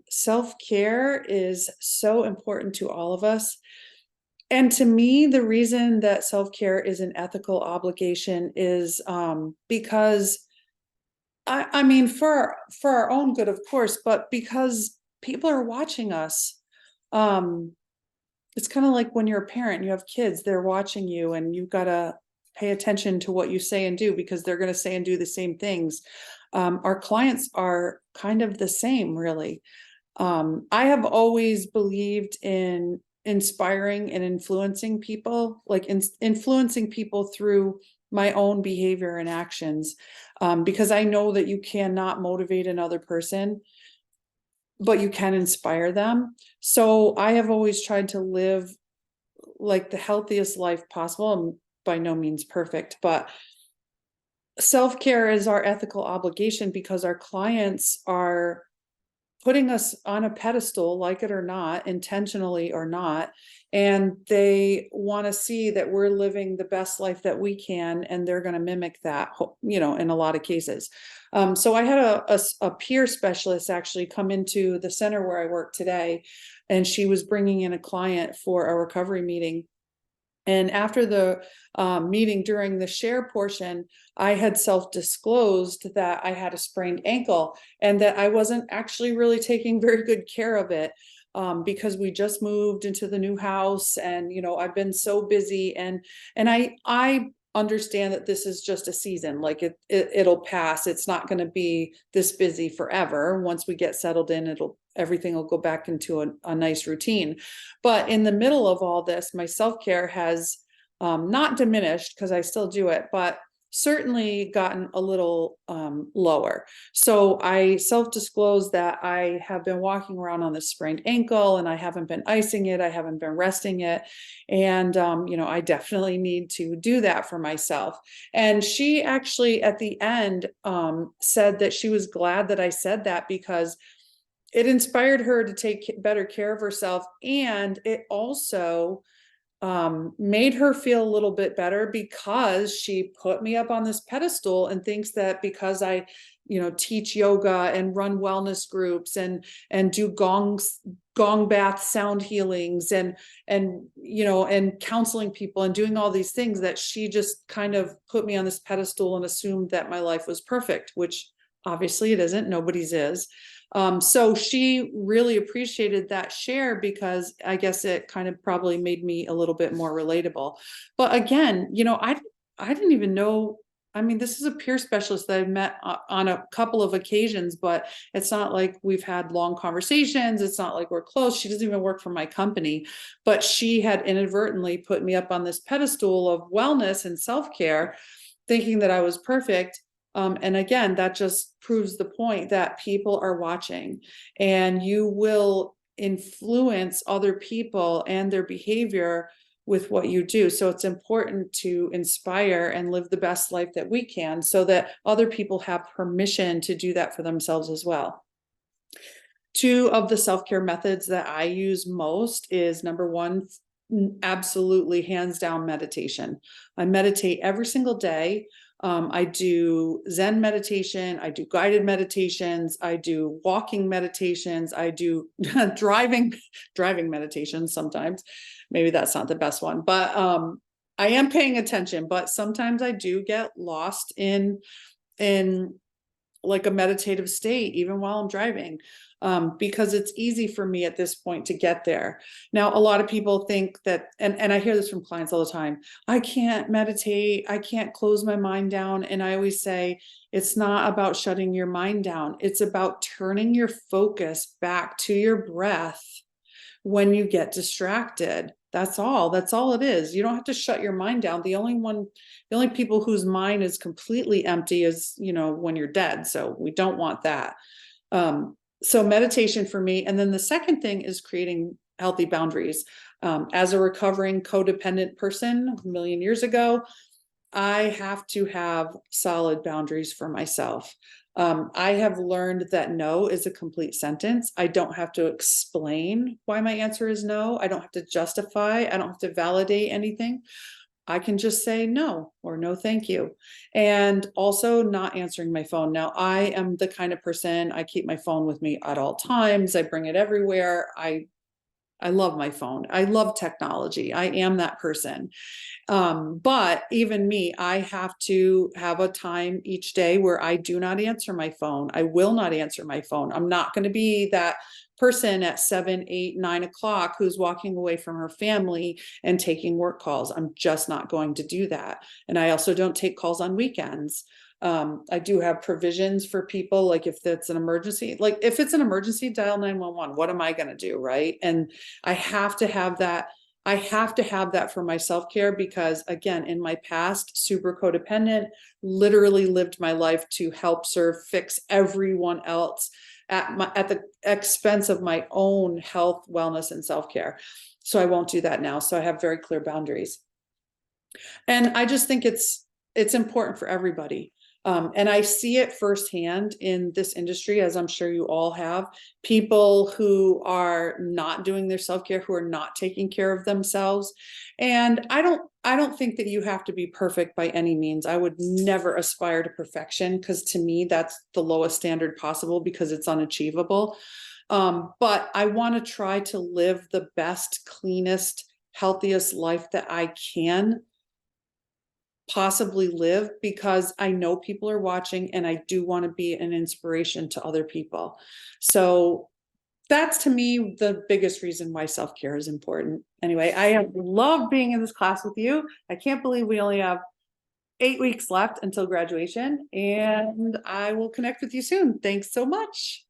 Self-care is so important to all of us. And to me, the reason that self-care is an ethical obligation is because I mean for our own good, of course, but because people are watching us. Um, it's kind of like when you're a parent, you have kids, they're watching you, and you've got to pay attention to what you say and do because they're going to say and do the same things. Our clients are kind of the same, really. I have always believed in inspiring and influencing people, like influencing people through my own behavior and actions, because I know that you cannot motivate another person, but you can inspire them. So I have always tried to live like the healthiest life possible. I'm by no means perfect, but self-care is our ethical obligation because our clients are putting us on a pedestal, like it or not, intentionally or not, and they want to see that we're living the best life that we can, and they're going to mimic that, in a lot of cases. So I had a peer specialist actually come into the center where I work today, and she was bringing in a client for a recovery meeting. And after the meeting, during the share portion, I had self-disclosed that I had a sprained ankle and that I wasn't actually really taking very good care of it, because we just moved into the new house, and I've been so busy, and I understand that this is just a season. Like it'll pass. It's not going to be this busy forever. Once we get settled in, everything will go back into a nice routine. But in the middle of all this, my self-care has not diminished, because I still do it, but certainly gotten a little lower. So I self-disclosed that I have been walking around on this sprained ankle, and I haven't been icing it, I haven't been resting it. And I definitely need to do that for myself. And she actually at the end said that she was glad that I said that, because it inspired her to take better care of herself, and it also made her feel a little bit better, because she put me up on this pedestal and thinks that because I teach yoga and run wellness groups and do gong bath sound healings and counseling people and doing all these things, that she just kind of put me on this pedestal and assumed that my life was perfect, which obviously it isn't. Nobody's is. So she really appreciated that share, because I guess it kind of probably made me a little bit more relatable. But again, I didn't even know. I mean, this is a peer specialist that I've met on a couple of occasions, but it's not like we've had long conversations. It's not like we're close. She doesn't even work for my company, but she had inadvertently put me up on this pedestal of wellness and self-care, thinking that I was perfect. And again, that just proves the point that people are watching, and you will influence other people and their behavior with what you do. So it's important to inspire and live the best life that we can, so that other people have permission to do that for themselves as well. Two of the self-care methods that I use most is, number one, absolutely hands down, meditation. I meditate every single day. I do Zen meditation, I do guided meditations, I do walking meditations, I do driving meditations sometimes. Maybe that's not the best one, but I am paying attention. But sometimes I do get lost in like a meditative state, even while I'm driving, because it's easy for me at this point to get there. Now, a lot of people think that, and I hear this from clients all the time, I can't meditate, I can't close my mind down. And I always say, it's not about shutting your mind down. It's about turning your focus back to your breath when you get distracted. That's all it is. You don't have to shut your mind down. The only people whose mind is completely empty is, when you're dead. So we don't want that. So meditation for me. And then the second thing is creating healthy boundaries. As a recovering codependent person a million years ago, I have to have solid boundaries for myself. I have learned that no is a complete sentence. I don't have to explain why my answer is no. I don't have to justify. I don't have to validate anything. I can just say no or no, thank you. And also not answering my phone. Now, I am the kind of person, I keep my phone with me at all times. I bring it everywhere. I love my phone. I love technology. I am that person. But even me, I have to have a time each day where I do not answer my phone. I will not answer my phone. I'm not going to be that person at 7, 8, 9 o'clock who's walking away from her family and taking work calls. I'm just not going to do that. And I also don't take calls on weekends. I do have provisions for people, like if it's an emergency, like if it's an emergency, dial 911. What am I going to do? Right. And I have to have that. I have to have that for my self-care because, again, in my past, super codependent, literally lived my life to help serve, fix everyone else at the expense of my own health, wellness, and self-care. So I won't do that now. So I have very clear boundaries. And I just think it's important for everybody. And I see it firsthand in this industry, as I'm sure you all have, people who are not doing their self-care, who are not taking care of themselves. And I don't think that you have to be perfect by any means. I would never aspire to perfection because to me, that's the lowest standard possible because it's unachievable. But I want to try to live the best, cleanest, healthiest life that I can possibly live because I know people are watching and I do want to be an inspiration to other people. So that's to me the biggest reason why self-care is important. Anyway, I have loved being in this class with you. I can't believe we only have 8 weeks left until graduation, and I will connect with you soon. Thanks so much.